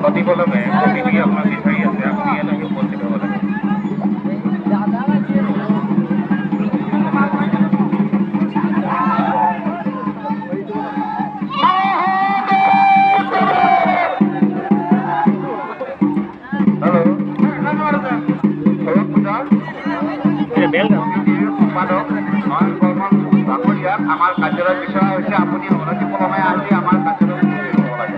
অনতি পলমে কমিটি আপোনাক বিচাৰি আছে, আপুনি ইয়ালৈ উপস্থিত হ'ব লাগে। সম্পাদক নয়ন বৰ্মন ডাঙৰীয়াক আমাৰ কাৰ্যালয়ত বিচৰা হৈছে, আপুনি অনতি পলমে আহি আমাৰ কাৰ্যালয়ত উপস্থিত হ'ব লাগে।